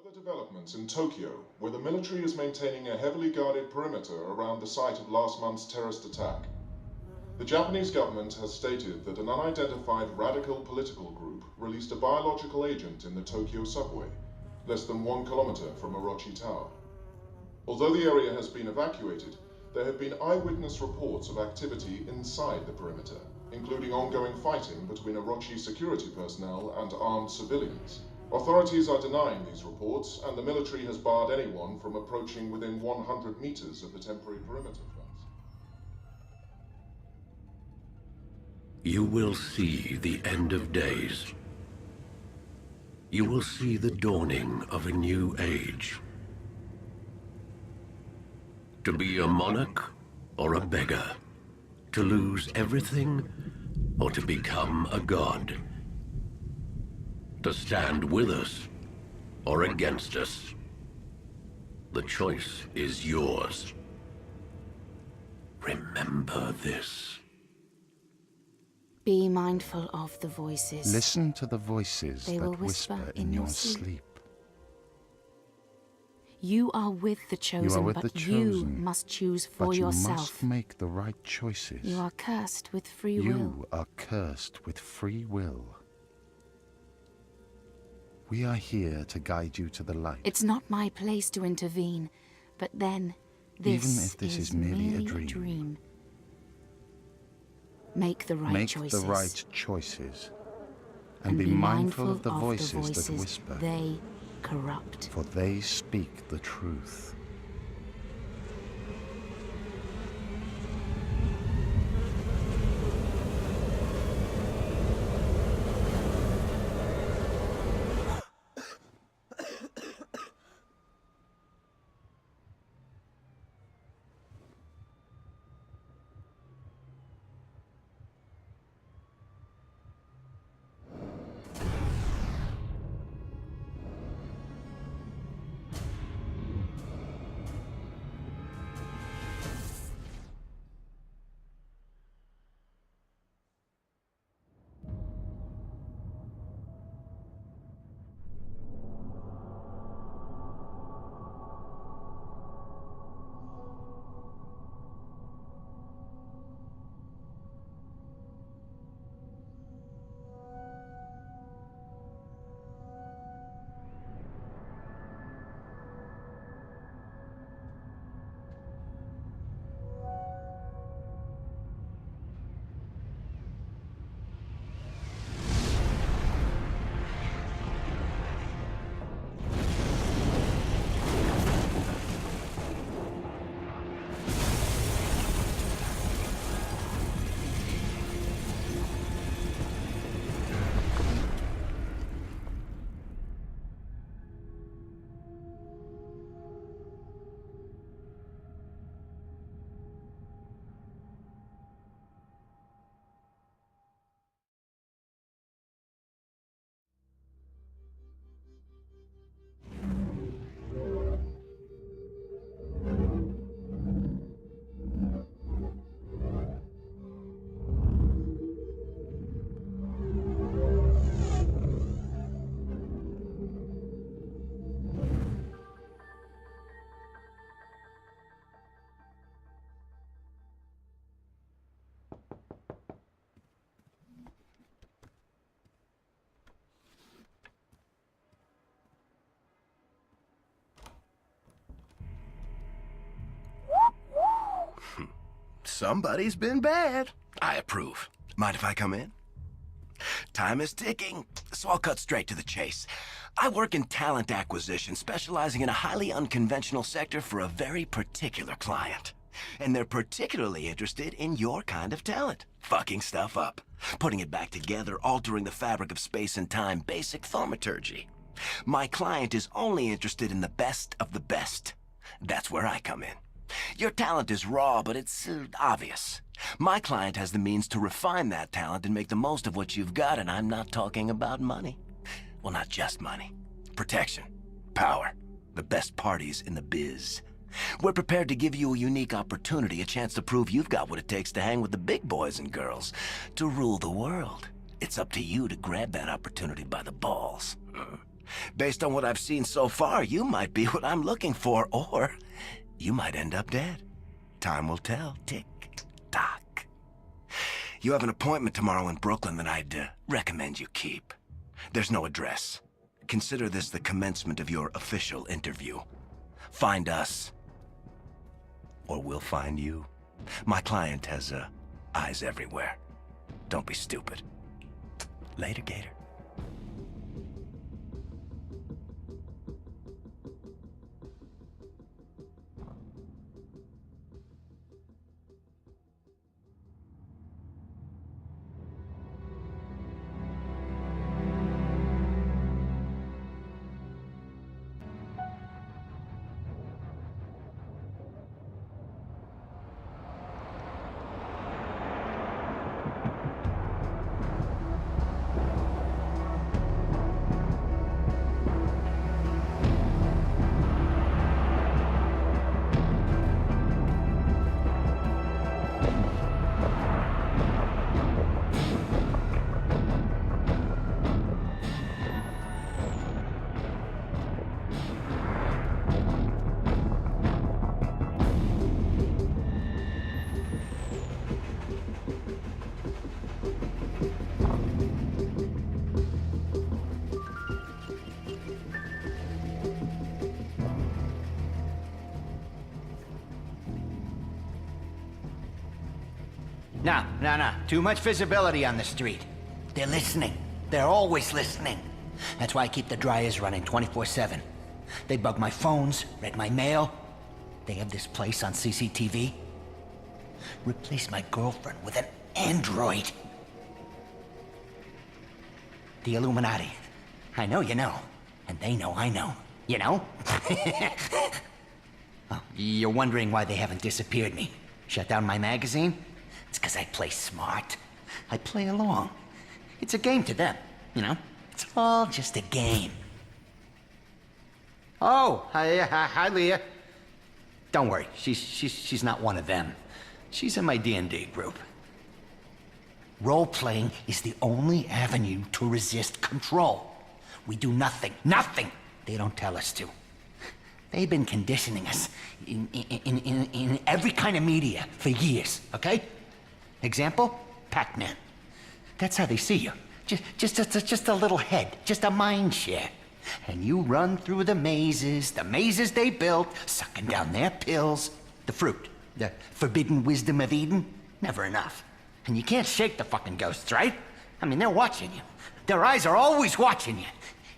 Further developments in Tokyo, where the military is maintaining a heavily guarded perimeter around the site of last month's terrorist attack. The Japanese government has stated that an unidentified radical political group released a biological agent in the Tokyo subway, less than 1 kilometer from Orochi Tower. Although the area has been evacuated, there have been eyewitness reports of activity inside the perimeter, including ongoing fighting between Orochi security personnel and armed civilians. Authorities are denying these reports, and the military has barred anyone from approaching within 100 meters of the temporary perimeter fence. You will see the end of days. You will see the dawning of a new age. To be a monarch or a beggar, to lose everything or to become a god. To stand with us or against us. The choice is yours. Remember this. Be mindful of the voices. Listen to the voices They will that whisper in your sleep. You are with the chosen, you must choose for yourself. You must make the right choices. You are cursed with free will. You are cursed with free will. We are here to guide you to the light. It's not my place to intervene, but then this, even if this is merely a dream. Make the right choices. Make the right choices. And be mindful of the voices that whisper. They corrupt. For they speak the truth. Somebody's been bad. I approve. Mind if I come in? Time is ticking, so I'll cut straight to the chase. I work in talent acquisition, specializing in a highly unconventional sector for a very particular client. And they're particularly interested in your kind of talent. Fucking stuff up, putting it back together, altering the fabric of space and time, basic thaumaturgy. My client is only interested in the best of the best. That's where I come in. Your talent is raw, but it's obvious. My client has the means to refine that talent and make the most of what you've got, and I'm not talking about money. Well, not just money. Protection, power, the best parties in the biz. We're prepared to give you a unique opportunity, a chance to prove you've got what it takes to hang with the big boys and girls, to rule the world. It's up to you to grab that opportunity by the balls. Based on what I've seen so far, you might be what I'm looking for, or you might end up dead. Time will tell. Tick-tock. You have an appointment tomorrow in Brooklyn that I'd recommend you keep. There's no address. Consider this the commencement of your official interview. Find us, or we'll find you. My client has eyes everywhere. Don't be stupid. Later, Gator. No. Too much visibility on the street. They're listening. They're always listening. That's why I keep the dryers running 24/7. They bug my phones, read my mail. They have this place on CCTV. Replace my girlfriend with an android. The Illuminati. I know you know. And they know I know. You know? Oh, you're wondering why they haven't disappeared me. Shut down my magazine? It's because I play smart. I play along. It's a game to them, you know? It's all just a game. Oh, hi, Leah. Don't worry, she's not one of them. She's in my D&D group. Role-playing is the only avenue to resist control. We do nothing they don't tell us to. They've been conditioning us in every kind of media for years, okay? Example, Pac-Man. That's how they see you. Just a little head, just a mind share. And you run through the mazes they built, sucking down their pills. The fruit, the forbidden wisdom of Eden, never enough. And you can't shake the fucking ghosts, right? I mean, they're watching you. Their eyes are always watching you,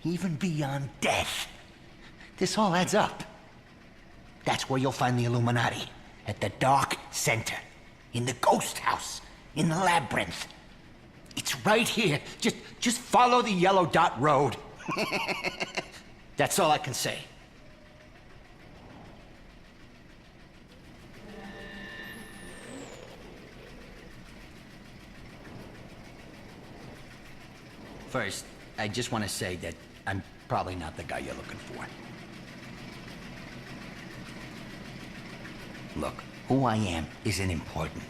even beyond death. This all adds up. That's where you'll find the Illuminati, at the dark center. In the ghost house, in the labyrinth. It's right here. Just follow the yellow dot road. That's all I can say. First, I just want to say that I'm probably not the guy you're looking for. Look. Who I am isn't important.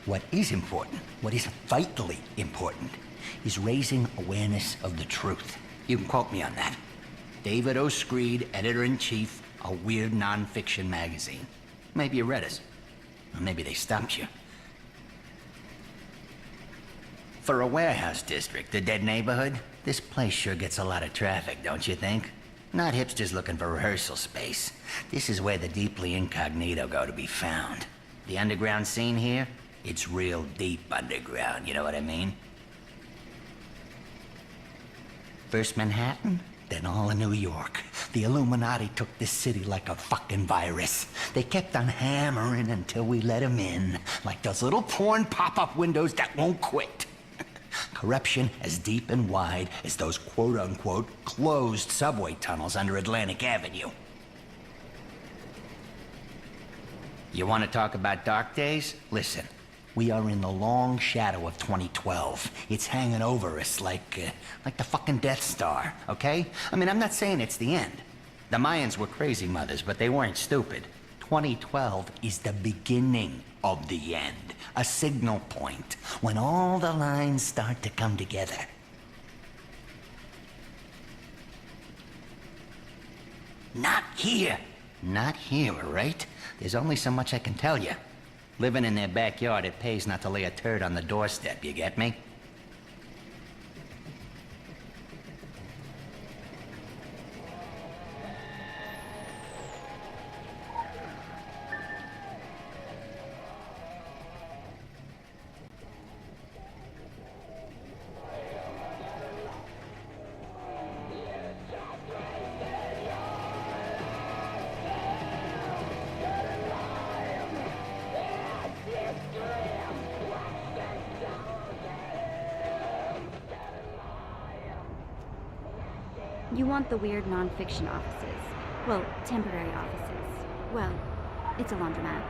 What is important, what is vitally important, is raising awareness of the truth. You can quote me on that. David O. Screed, editor-in-chief, a weird non-fiction magazine. Maybe you read us. Or maybe they stopped you. For a warehouse district, a dead neighborhood, this place sure gets a lot of traffic, don't you think? Not hipsters looking for rehearsal space. This is where the deeply incognito go to be found. The underground scene here, it's real deep underground, you know what I mean? First Manhattan, then all of New York. The Illuminati took this city like a fucking virus. They kept on hammering until we let them in, like those little porn pop-up windows that won't quit. Corruption as deep and wide as those quote-unquote closed subway tunnels under Atlantic Avenue. You want to talk about dark days? Listen, we are in the long shadow of 2012. It's hanging over us like the fucking Death Star, okay? I mean, I'm not saying it's the end. The Mayans were crazy mothers, but they weren't stupid. 2012 is the beginning of the end, a signal point, when all the lines start to come together. Not here. Not here, all right? There's only so much I can tell you. Living in their backyard, it pays not to lay a turd on the doorstep, you get me? You want the weird non-fiction offices. Well, temporary offices. Well, it's a laundromat.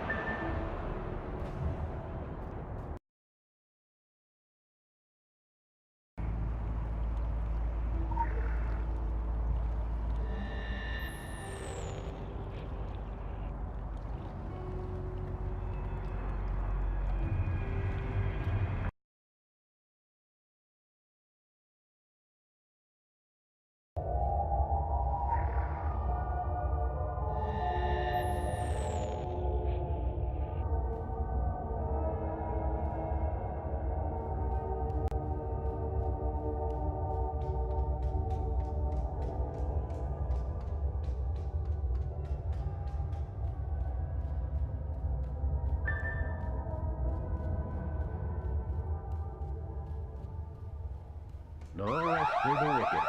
No rest for the wicked.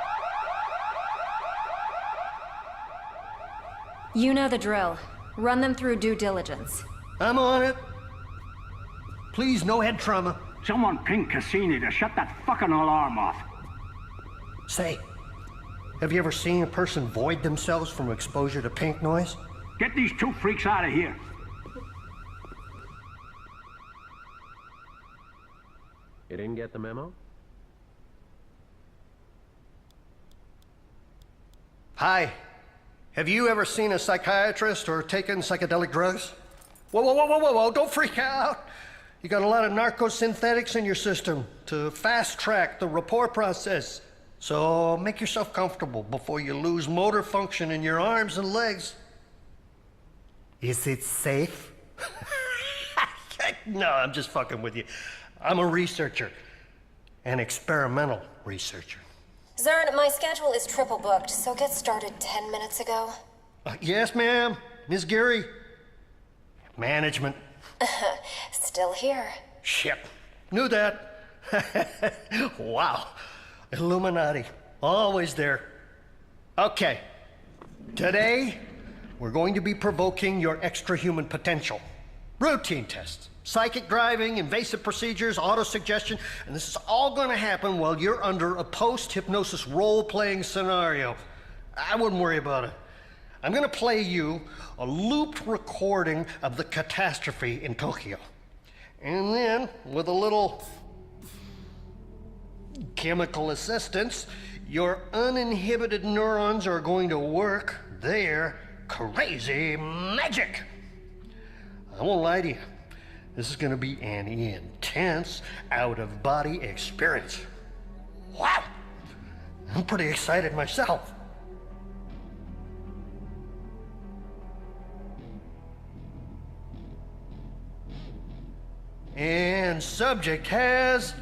You know the drill. Run them through due diligence. I'm on it. Please, no head trauma. Someone ping Cassini to shut that fucking alarm off. Say, have you ever seen a person void themselves from exposure to pink noise? Get these two freaks out of here. You didn't get the memo? Hi. Have you ever seen a psychiatrist or taken psychedelic drugs? Whoa, whoa, whoa, whoa, whoa, whoa, don't freak out. You got a lot of narcosynthetics in your system to fast track the rapport process. So make yourself comfortable before you lose motor function in your arms and legs. Is it safe? No, I'm just fucking with you. I'm a researcher, an experimental researcher. Zern, my schedule is triple booked, so get started 10 minutes ago. Yes, ma'am. Miss Geary. Management. Still here. Shit. Knew that. Wow. Illuminati. Always there. Okay. Today, we're going to be provoking your extra-human potential. Routine tests. Psychic driving, invasive procedures, auto-suggestion, and this is all going to happen while you're under a post-hypnosis role-playing scenario. I wouldn't worry about it. I'm going to play you a looped recording of the catastrophe in Tokyo. And then, with a little chemical assistance, your uninhibited neurons are going to work their crazy magic. I won't lie to you. This is going to be an intense out-of-body experience. Wow! I'm pretty excited myself. And subject has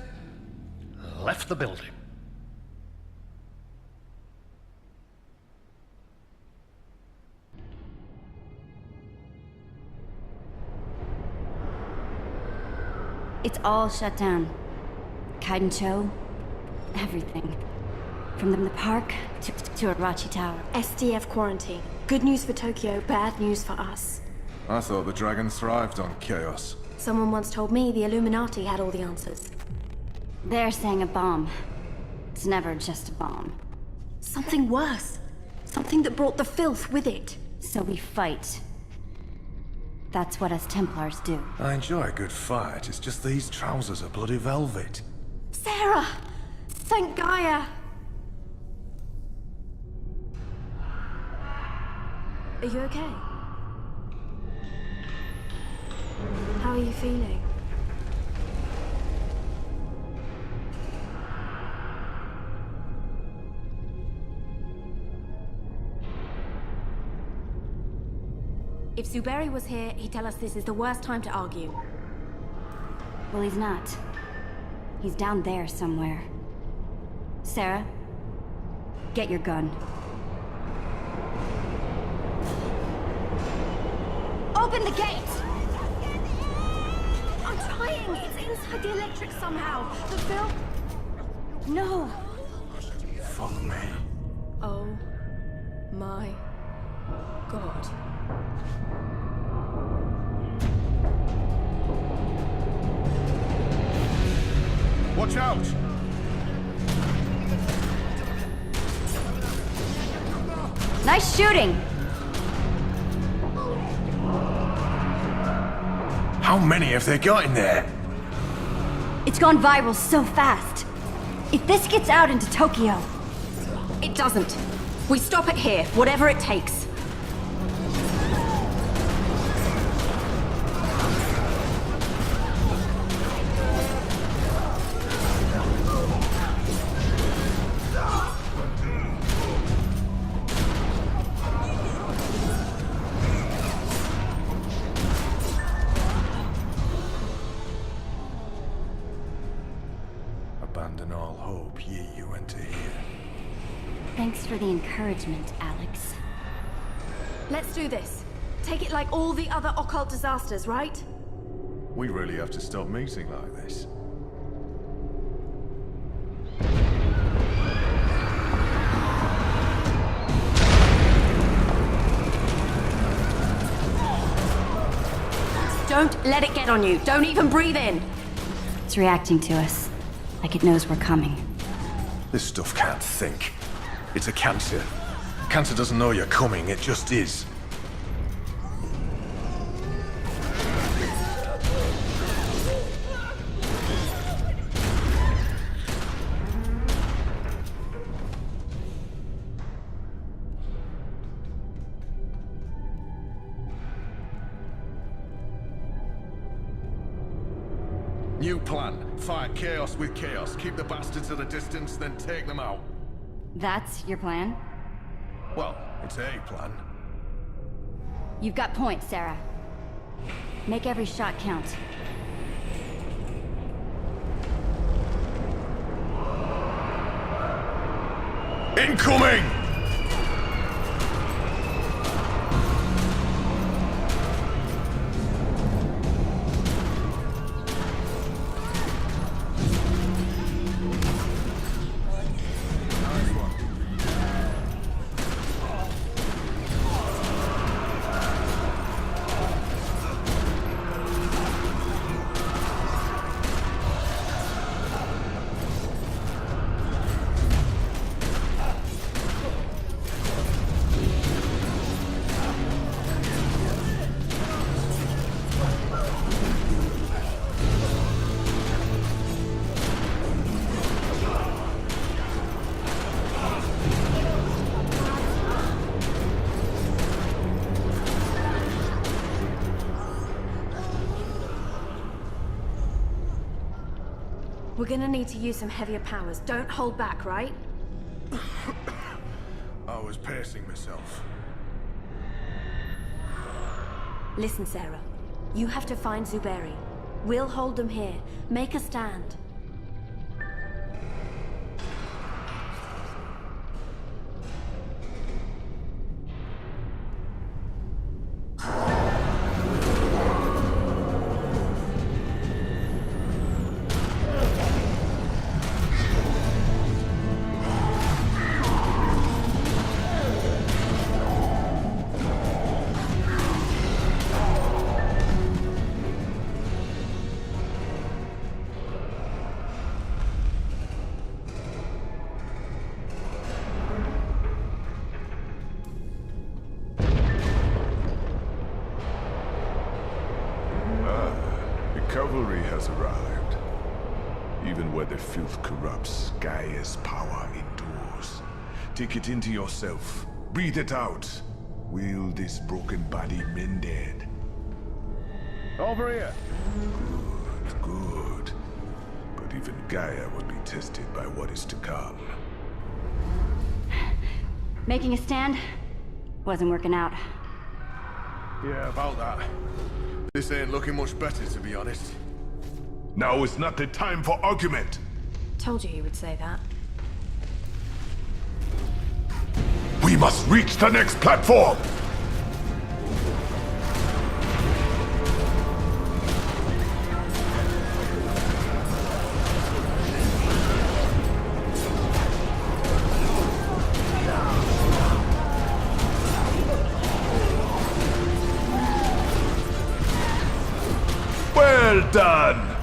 left the building. It's all shut down. Kaidencho, everything. From the park to Arachi Tower. SDF quarantine. Good news for Tokyo, bad news for us. I thought the dragons thrived on chaos. Someone once told me the Illuminati had all the answers. They're saying a bomb. It's never just a bomb. Something worse. Something that brought the filth with it. So we fight. That's what us Templars do. I enjoy a good fight, it's just these trousers are bloody velvet. Sarah! Thank Gaia! Are you okay? How are you feeling? If Zuberi was here, he'd tell us this is the worst time to argue. Well, he's not. He's down there somewhere. Sarah, get your gun. Open the gate! I'm trying! It's inside the electric somehow! The film... No! Fuck me. Oh my god. Watch out! Nice shooting! How many have they got in there? It's gone viral so fast. If this gets out into Tokyo... It doesn't. We stop it here, whatever it takes. Abandon all hope, ye you enter here. Thanks for the encouragement, Alex. Let's do this. Take it like all the other occult disasters, right? We really have to stop meeting like this. Don't let it get on you. Don't even breathe in. It's reacting to us, like it knows we're coming. This stuff can't think. It's a cancer. Cancer doesn't know you're coming, it just is. New plan. Fight chaos with chaos. Keep the bastards at a distance, then take them out. That's your plan? Well, it's a plan. You've got points, Sarah. Make every shot count. Incoming! We're gonna need to use some heavier powers. Don't hold back, right? I was pacing myself. Listen, Sarah. You have to find Zuberi. We'll hold them here. Make a stand. has arrived. Even where the filth corrupts, Gaia's power endures. Take it into yourself. Breathe it out. Will this broken body mended? Over here. Good, good. But even Gaia will be tested by what is to come. Making a stand wasn't working out. Yeah, about that. This ain't looking much better, to be honest. Now is not the time for argument! Told you he would say that. We must reach the next platform! Well done!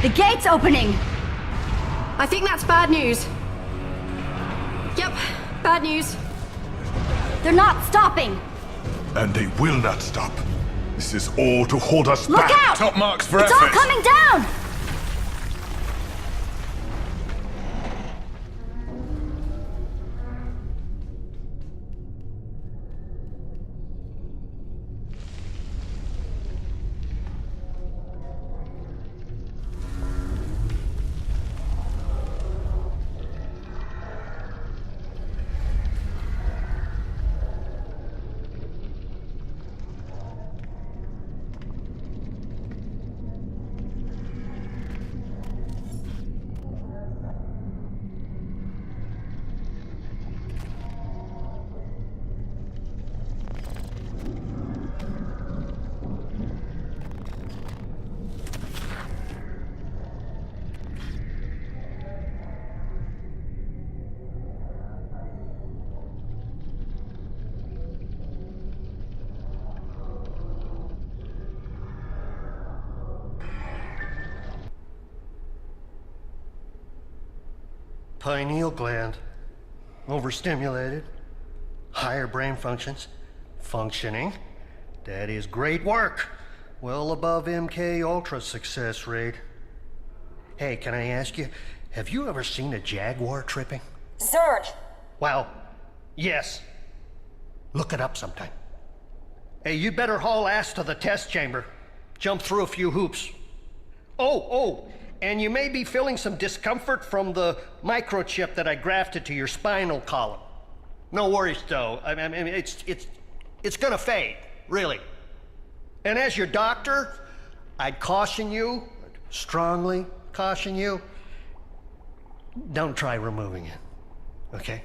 The gate's opening! I think that's bad news. Yep, bad news. They're not stopping! And they will not stop. This is all to hold us Look back. out! Top marks for It's effort. all coming down! Pineal gland. Overstimulated. Higher brain functions. Functioning. That is great work. Well above MK Ultra success rate. Hey, can I ask you, have you ever seen a jaguar tripping? Zurn! Well, yes. Look it up sometime. Hey, you'd better haul ass to the test chamber. Jump through a few hoops. Oh, and you may be feeling some discomfort from the microchip that I grafted to your spinal column. No worries, though. I mean, it's gonna fade, really. And as your doctor, I'd caution you, strongly caution you, don't try removing it, okay?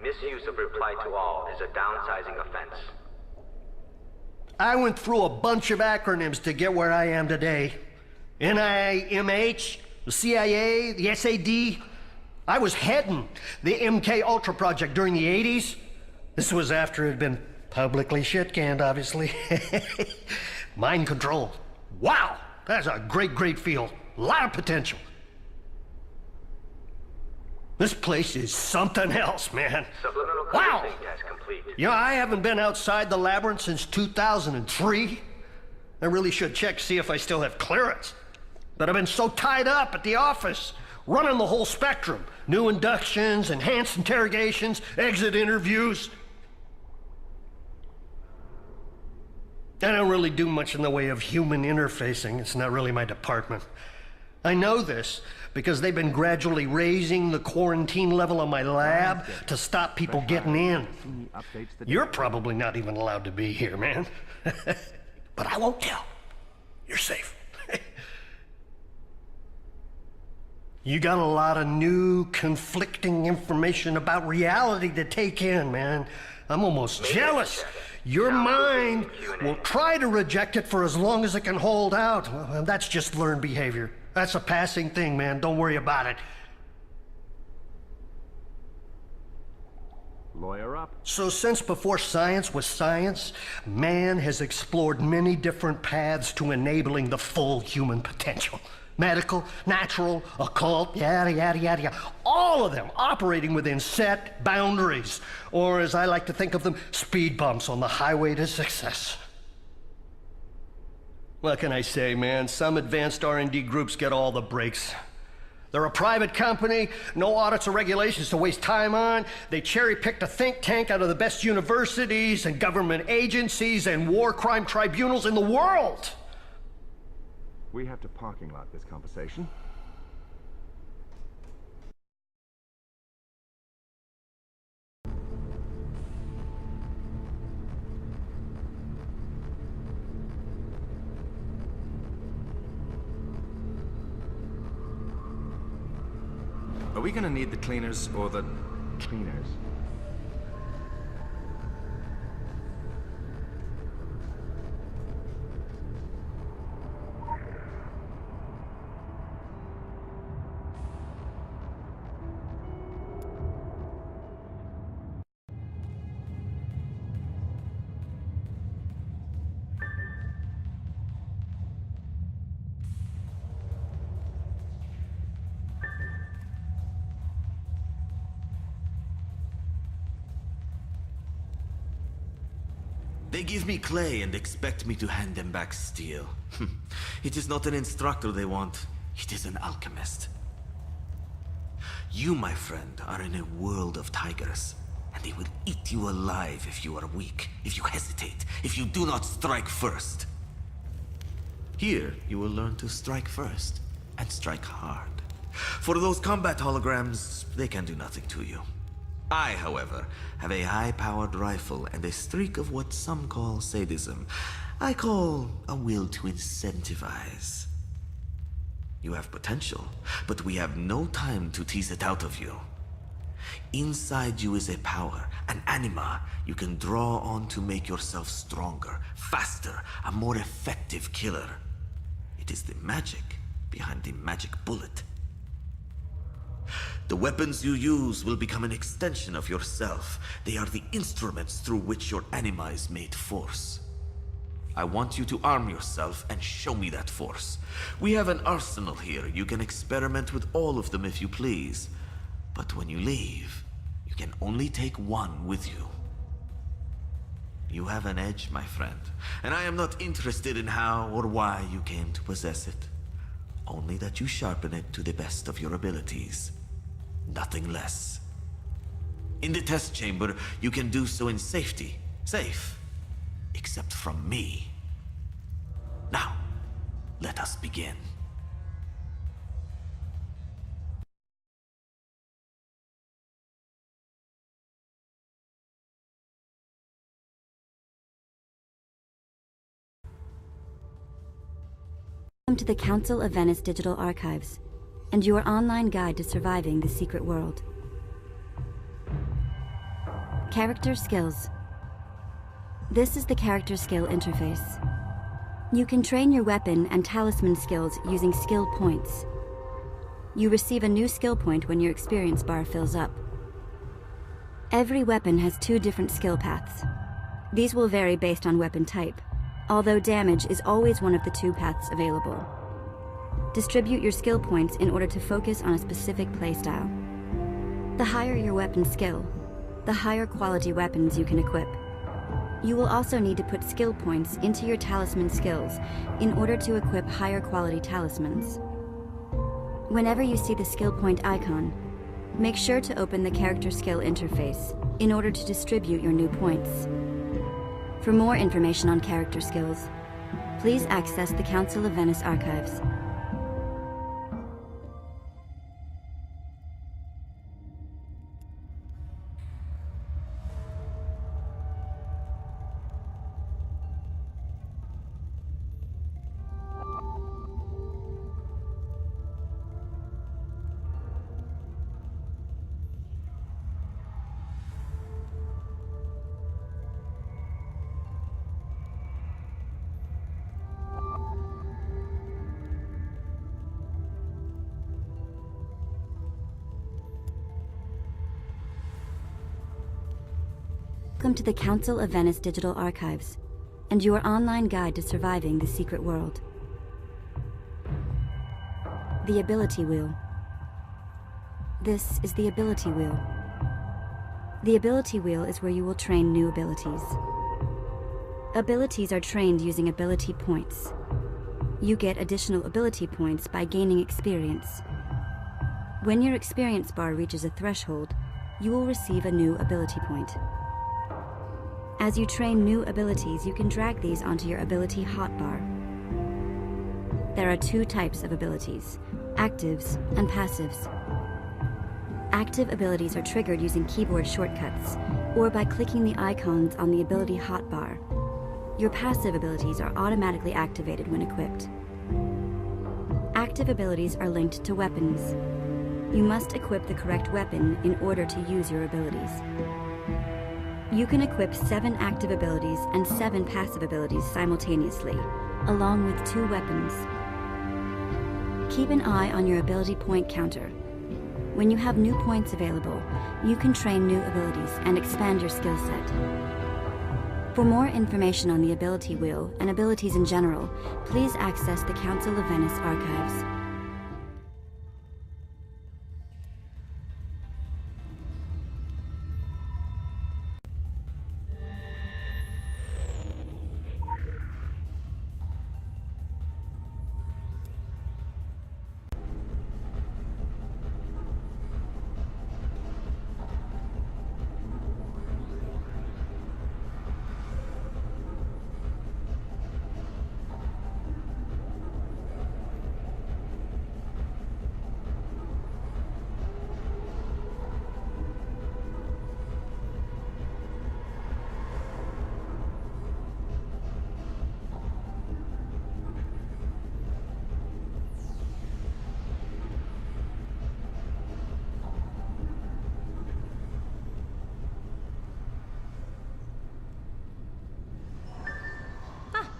Misuse of reply to all is a downsizing offense. I went through a bunch of acronyms to get where I am today. NIMH, the CIA, the SAD. I was heading the MK Ultra project during the 80s. This was after it had been publicly shit-canned, obviously. Mind control. Wow, that's a great field. A lot of potential. This place is something else, man. Subliminal Wow! test complete. You know, I haven't been outside the labyrinth since 2003. I really should check, see if I still have clearance. But I've been so tied up at the office, running the whole spectrum. New inductions, enhanced interrogations, exit interviews. I don't really do much in the way of human interfacing. It's not really my department. I know this because they've been gradually raising the quarantine level of my lab to stop people getting in. You're probably not even allowed to be here, man. But I won't tell. You're safe. You got a lot of new, conflicting information about reality to take in, man. I'm almost jealous. Your mind will try to reject it for as long as it can hold out. Well, that's just learned behavior. That's a passing thing, man. Don't worry about it. Lawyer up. So since before science was science, man has explored many different paths to enabling the full human potential. Medical, natural, occult, yada, yada, yada, yada. All of them operating within set boundaries, or as I like to think of them, speed bumps on the highway to success. What can I say, man? Some advanced R&D groups get all the breaks. They're a private company, no audits or regulations to waste time on. They cherry-picked a think tank out of the best universities and government agencies and war crime tribunals in the world. We have to parking lot this conversation. Are we gonna need the cleaners or the... Cleaners? They give me clay and expect me to hand them back steel. It is not an instructor they want, it is an alchemist. You, my friend, are in a world of tigers, and they will eat you alive if you are weak, if you hesitate, if you do not strike first. Here, you will learn to strike first, and strike hard. For those combat holograms, they can do nothing to you. I, however, have a high-powered rifle and a streak of what some call sadism. I call a will to incentivize. You have potential, but we have no time to tease it out of you. Inside you is a power, an anima you can draw on to make yourself stronger, faster, a more effective killer. It is the magic behind the magic bullet. The weapons you use will become an extension of yourself. They are the instruments through which your anima is made force. I want you to arm yourself and show me that force. We have an arsenal here. You can experiment with all of them if you please. But when you leave, you can only take one with you. You have an edge, my friend, and I am not interested in how or why you came to possess it. Only that you sharpen it to the best of your abilities. Nothing less. In the test chamber, you can do so in safety. Safe. Except from me. Now, let us begin. Welcome to the Council of Venice Digital Archives, and your online guide to surviving the secret world. Character skills. This is the character skill interface. You can train your weapon and talisman skills using skill points. You receive a new skill point when your experience bar fills up. Every weapon has 2 different skill paths. These will vary based on weapon type, although damage is always one of the 2 paths available. Distribute your skill points in order to focus on a specific playstyle. The higher your weapon skill, the higher quality weapons you can equip. You will also need to put skill points into your talisman skills in order to equip higher quality talismans. Whenever you see the skill point icon, make sure to open the character skill interface in order to distribute your new points. For more information on character skills, please access the Council of Venice archives. Welcome to the Council of Venice Digital Archives, and your online guide to surviving the secret world. The Ability Wheel. This is the Ability Wheel. The Ability Wheel is where you will train new abilities. Abilities are trained using ability points. You get additional ability points by gaining experience. When your experience bar reaches a threshold, you will receive a new ability point. As you train new abilities, you can drag these onto your ability hotbar. There are two types of abilities, actives and passives. Active abilities are triggered using keyboard shortcuts, or by clicking the icons on the ability hotbar. Your passive abilities are automatically activated when equipped. Active abilities are linked to weapons. You must equip the correct weapon in order to use your abilities. You can equip 7 active abilities and 7 passive abilities simultaneously, along with 2 weapons. Keep an eye on your ability point counter. When you have new points available, you can train new abilities and expand your skill set. For more information on the Ability Wheel and abilities in general, please access the Council of Venice archives.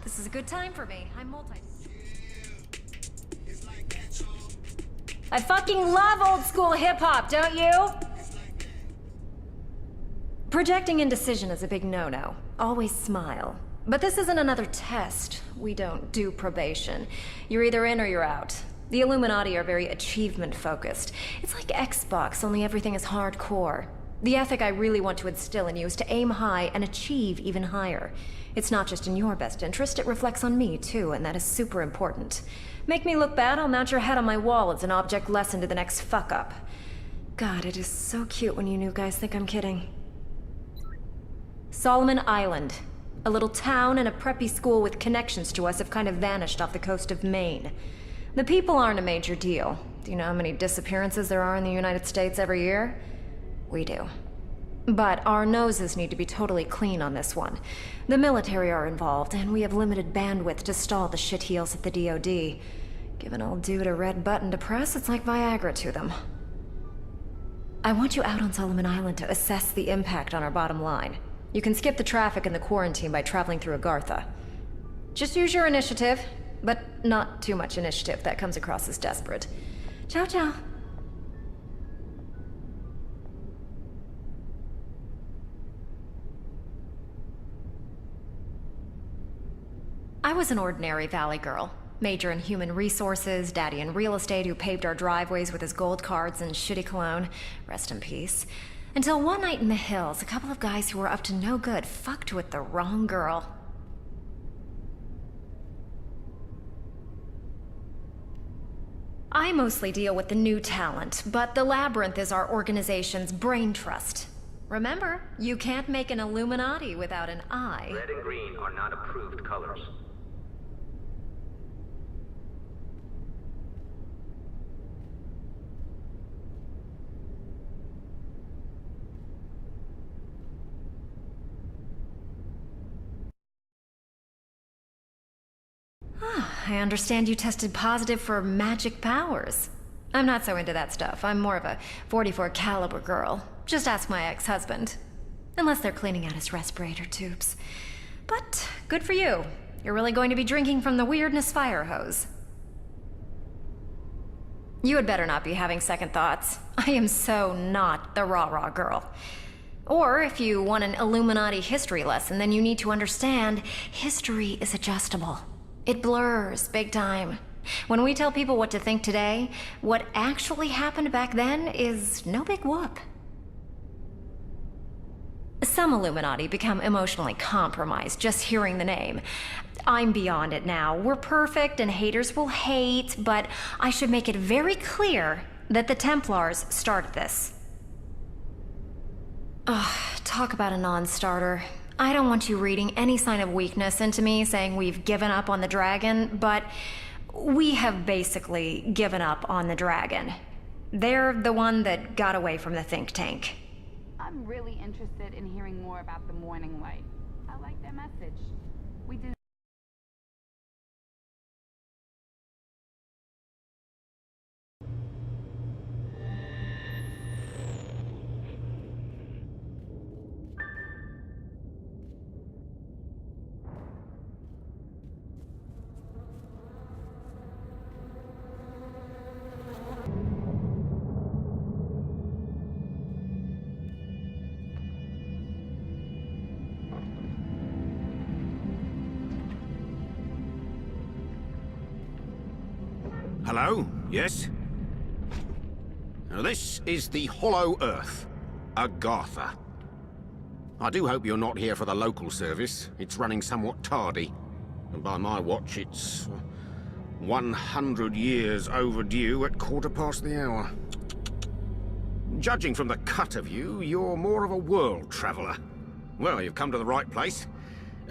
This is a good time for me. I'm multi... I fucking love old school hip-hop, don't you? Projecting indecision is a big no-no. Always smile. But this isn't another test. We don't do probation. You're either in or you're out. The Illuminati are very achievement-focused. It's like Xbox, only everything is hardcore. The ethic I really want to instill in you is to aim high and achieve even higher. It's not just in your best interest, it reflects on me, too, and that is super important. Make me look bad, I'll mount your head on my wall as an object lesson to the next fuck-up. God, it is so cute when you new guys think I'm kidding. Solomon Island. A little town and a preppy school with connections to us have kind of vanished off the coast of Maine. The people aren't a major deal. Do you know how many disappearances there are in the United States every year? We do. But our noses need to be totally clean on this one. The military are involved, and we have limited bandwidth to stall the shitheels at the DoD. Give an old dude a red button to press, it's like Viagra to them. I want you out on Solomon Island to assess the impact on our bottom line. You can skip the traffic and the quarantine by traveling through Agartha. Just use your initiative, but not too much initiative. That comes across as desperate. Ciao, ciao. I was an ordinary valley girl. Major in human resources, daddy in real estate who paved our driveways with his gold cards and shitty cologne. Rest in peace. Until one night in the hills, a couple of guys who were up to no good fucked with the wrong girl. I mostly deal with the new talent, but the Labyrinth is our organization's brain trust. Remember, you can't make an Illuminati without an eye. Red and green are not approved colors. I understand you tested positive for magic powers. I'm not so into that stuff. I'm more of a .44 caliber girl. Just ask my ex-husband. Unless they're cleaning out his respirator tubes. But good for you. You're really going to be drinking from the weirdness fire hose. You had better not be having second thoughts. I am so not the rah-rah girl. Or if you want an Illuminati history lesson, then you need to understand history is adjustable. It blurs big time. When we tell people what to think today, what actually happened back then is no big whoop. Some Illuminati become emotionally compromised just hearing the name. I'm beyond it now. We're perfect and haters will hate, but I should make it very clear that the Templars started this. Ugh, talk about a non-starter. I don't want you reading any sign of weakness into me saying we've given up on the dragon, but we have basically given up on the dragon. They're the one that got away from the think tank. I'm really interested in hearing more about the Morning Light. I like their message. We did. Hello? Yes? Now this is the Hollow Earth, Agartha. I do hope you're not here for the local service. It's running somewhat tardy. And by my watch, it's 100 years overdue at 1/4 the hour. Judging from the cut of you, you're more of a world traveler. Well, you've come to the right place.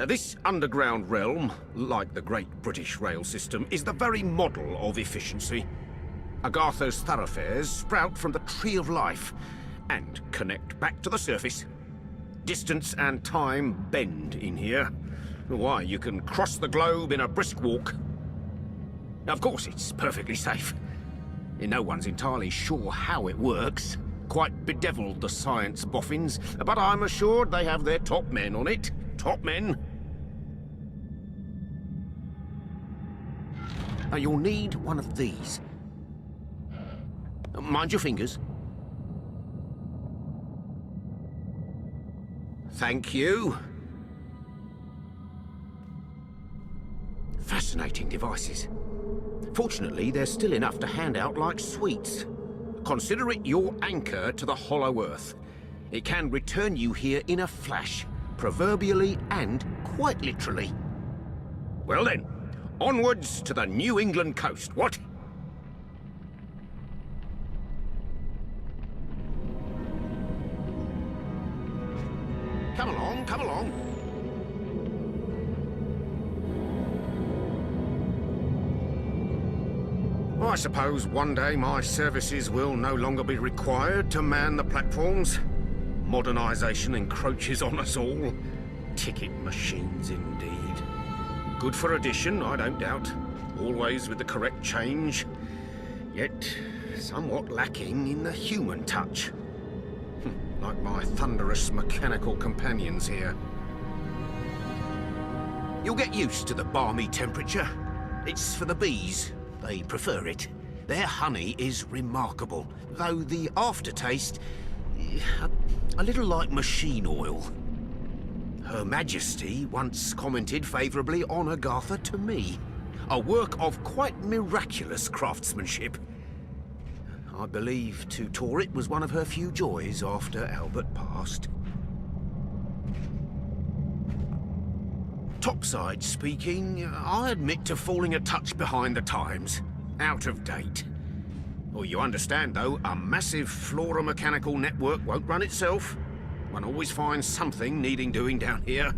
This underground realm, like the Great British Rail System, is the very model of efficiency. Agartha's thoroughfares sprout from the Tree of Life and connect back to the surface. Distance and time bend in here. Why, you can cross the globe in a brisk walk. Of course, it's perfectly safe. No one's entirely sure how it works. Quite bedeviled, the science boffins, but I'm assured they have their top men on it. Top men. Now, you'll need one of these. Mind your fingers. Thank you. Fascinating devices. Fortunately, there's still enough to hand out like sweets. Consider it your anchor to the Hollow Earth. It can return you here in a flash, proverbially and quite literally. Well then, onwards to the New England coast, what? Come along, come along. I suppose one day my services will no longer be required to man the platforms. Modernization encroaches on us all. Ticket machines, indeed. Good for addition, I don't doubt. Always with the correct change. Yet, somewhat lacking in the human touch. Like my thunderous mechanical companions here. You'll get used to the balmy temperature. It's for the bees. They prefer it. Their honey is remarkable, though the aftertaste... a little like machine oil. Her Majesty once commented favourably on Agartha to me. A work of quite miraculous craftsmanship. I believe to tour it was one of her few joys after Albert passed. Topside speaking, I admit to falling a touch behind the times. Out of date. Well, you understand, though, a massive flora-mechanical network won't run itself. One always finds something needing doing down here.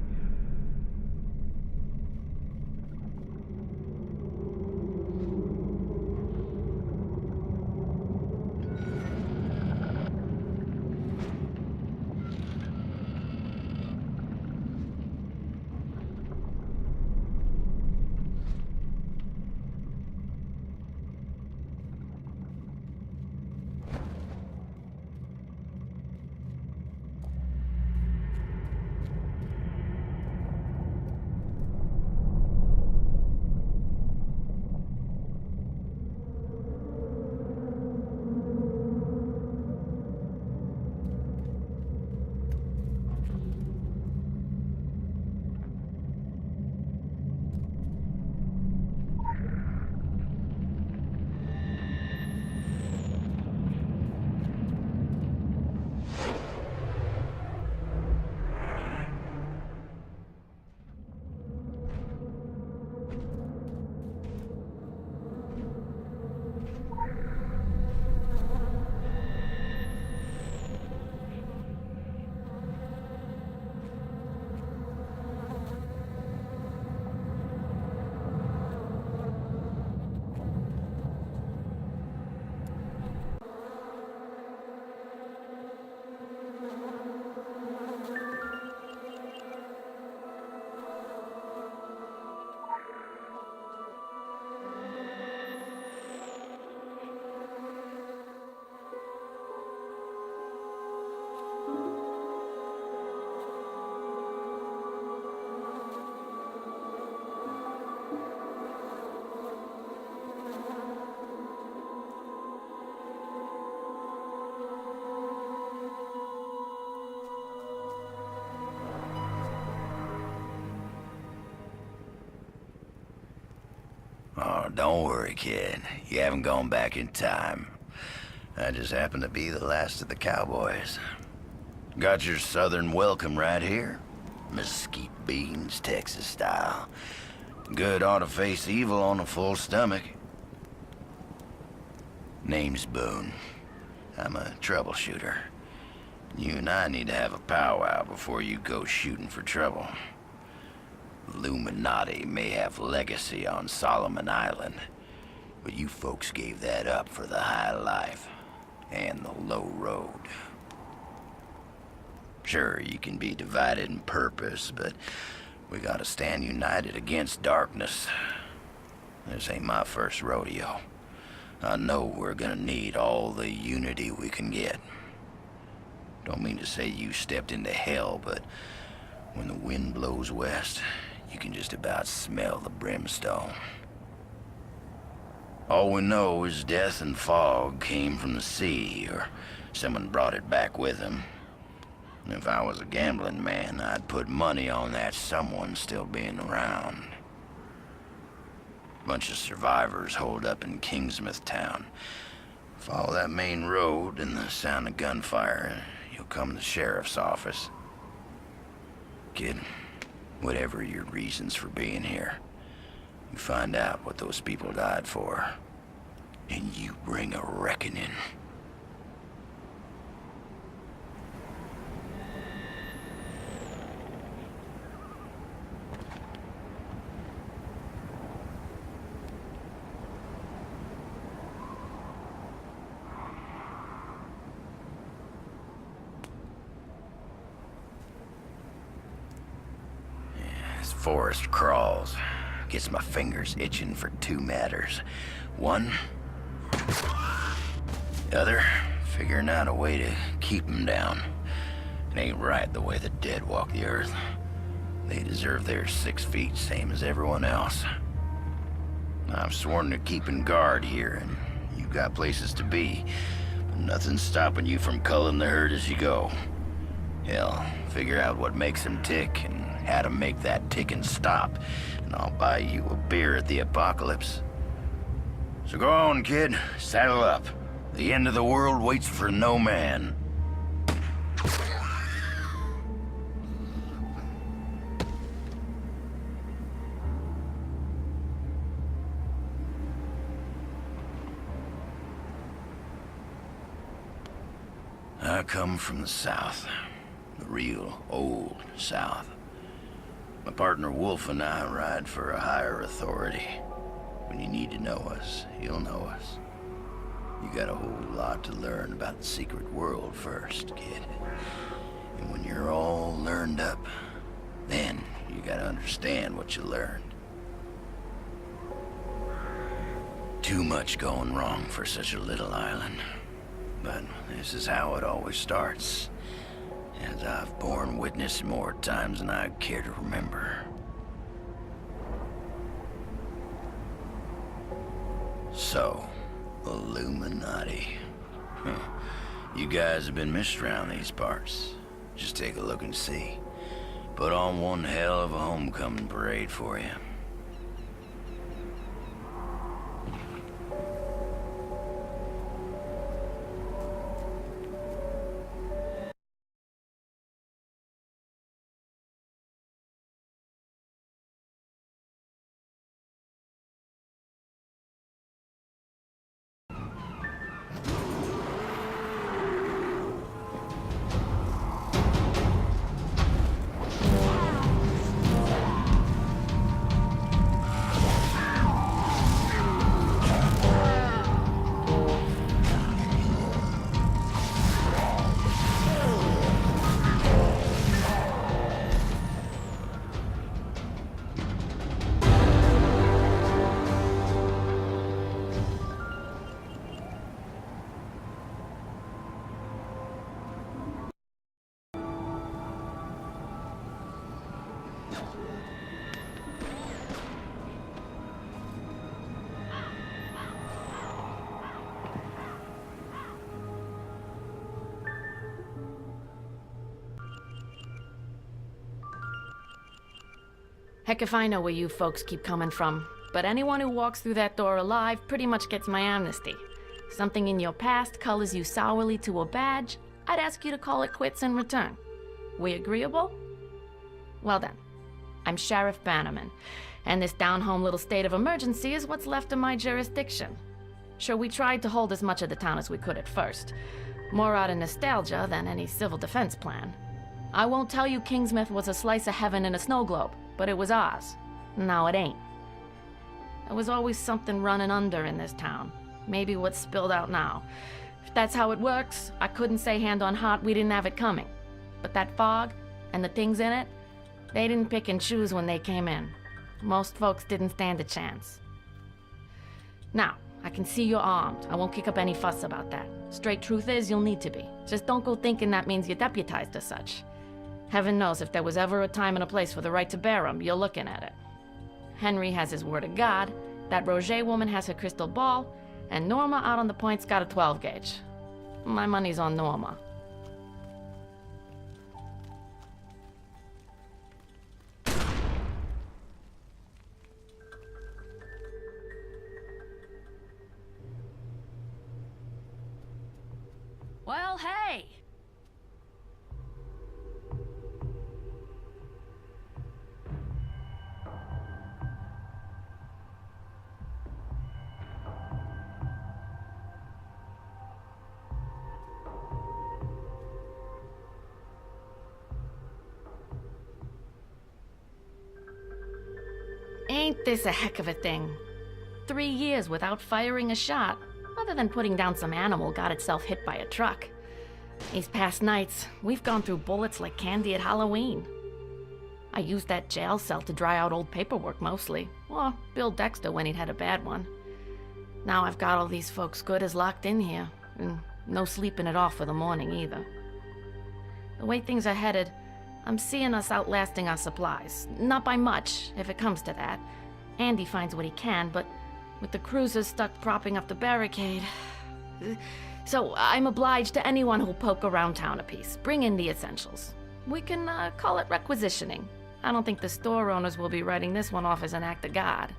Oh, don't worry, kid. You haven't gone back in time. I just happen to be the last of the cowboys. Got your southern welcome right here. Mesquite beans, Texas style. Good ought to face evil on a full stomach. Name's Boone. I'm a troubleshooter. You and I need to have a powwow before you go shooting for trouble. Illuminati may have legacy on Solomon Island, but you folks gave that up for the high life and the low road. Sure, you can be divided in purpose, but we gotta stand united against darkness. This ain't my first rodeo. I know we're gonna need all the unity we can get. Don't mean to say you stepped into hell, but when the wind blows west, you can just about smell the brimstone. All we know is death and fog came from the sea, or someone brought it back with them. And if I was a gambling man, I'd put money on that someone still being around. Bunch of survivors holed up in Kingsmouth town. Follow that main road and the sound of gunfire, you'll come to the sheriff's office. Kid, whatever your reasons for being here, you find out what those people died for, and you bring a reckoning. Forest crawls. Gets my fingers itching for two matters. One, the other, figuring out a way to keep them down. It ain't right the way the dead walk the earth. They deserve their 6 feet, same as everyone else. I've sworn to keeping guard here, and you've got places to be. But nothing's stopping you from culling the herd as you go. Hell, figure out what makes them tick and how to make that ticking stop, and I'll buy you a beer at the apocalypse. So go on, kid. Saddle up. The end of the world waits for no man. I come from the South. The real old South. My partner Wolf and I ride for a higher authority. When you need to know us, you'll know us. You got a whole lot to learn about the secret world first, kid. And when you're all learned up, then you gotta understand what you learned. Too much going wrong for such a little island. But this is how it always starts. As I've borne witness more times than I care to remember. So, Illuminati. Huh. You guys have been missed around these parts. Just take a look and see. Put on one hell of a homecoming parade for you. Heck if I know where you folks keep coming from, but anyone who walks through that door alive pretty much gets my amnesty. Something in your past colors you sourly to a badge, I'd ask you to call it quits in return. We agreeable? Well then, I'm Sheriff Bannerman, and this down-home little state of emergency is what's left of my jurisdiction. Sure, we tried to hold as much of the town as we could at first, more out of nostalgia than any civil defense plan. I won't tell you Kingsmouth was a slice of heaven in a snow globe, but it was ours. Now it ain't. There was always something running under in this town. Maybe what's spilled out now. If that's how it works, I couldn't say hand on heart we didn't have it coming. But that fog, and the things in it, they didn't pick and choose when they came in. Most folks didn't stand a chance. Now, I can see you're armed. I won't kick up any fuss about that. Straight truth is, you'll need to be. Just don't go thinking that means you're deputized as such. Heaven knows if there was ever a time and a place for the right to bear 'em, you're looking at it. Henry has his word of God, that Roger woman has her crystal ball, and Norma out on the point's got a 12 gauge. My money's on Norma. Well, hey! Ain't this a heck of a thing? 3 years without firing a shot, other than putting down some animal got itself hit by a truck. These past nights, we've gone through bullets like candy at Halloween. I used that jail cell to dry out old paperwork mostly, or Bill Dexter when he'd had a bad one. Now I've got all these folks good as locked in here, and no sleeping it off for the morning either. The way things are headed, I'm seeing us outlasting our supplies. Not by much, if it comes to that. Andy finds what he can, but with the cruisers stuck propping up the barricade... So I'm obliged to anyone who'll poke around town a piece. Bring in the essentials. We can call it requisitioning. I don't think the store owners will be writing this one off as an act of God.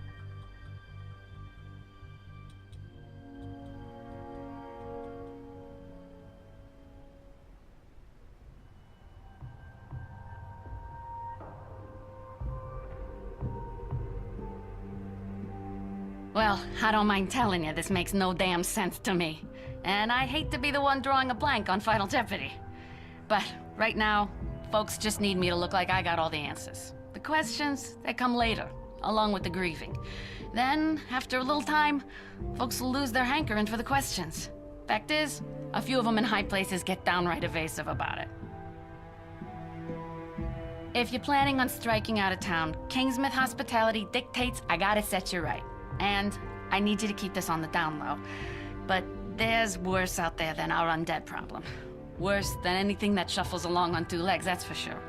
Well, I don't mind telling you, this makes no damn sense to me. And I hate to be the one drawing a blank on Final Jeopardy. But right now, folks just need me to look like I got all the answers. The questions, they come later, along with the grieving. Then, after a little time, folks will lose their hankering for the questions. Fact is, a few of them in high places get downright evasive about it. If you're planning on striking out of town, Kingsmouth hospitality dictates I gotta set you right. And I need you to keep this on the down low. But there's worse out there than our undead problem. Worse than anything that shuffles along on 2 legs, that's for sure.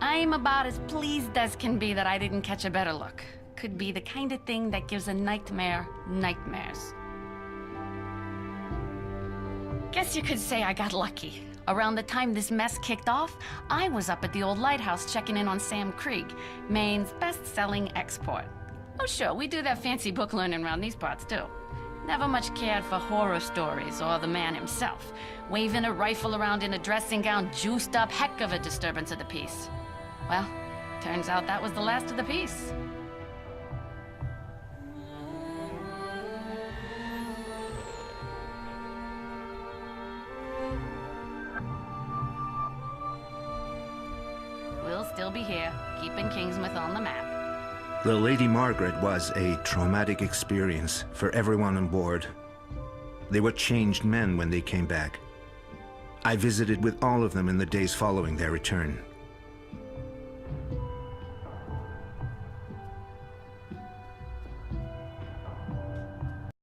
I'm about as pleased as can be that I didn't catch a better look. Could be the kind of thing that gives a nightmare nightmares. Guess you could say I got lucky. Around the time this mess kicked off, I was up at the old lighthouse checking in on Sam Krieg, Maine's best-selling export. Oh sure, we do that fancy book learning around these parts too. Never much cared for horror stories or the man himself. Waving a rifle around in a dressing gown, juiced up, heck of a disturbance of the peace. Well, turns out that was the last of the peace. We'll still be here, keeping Kingsmouth on the map. The Lady Margaret was a traumatic experience for everyone on board. They were changed men when they came back. I visited with all of them in the days following their return.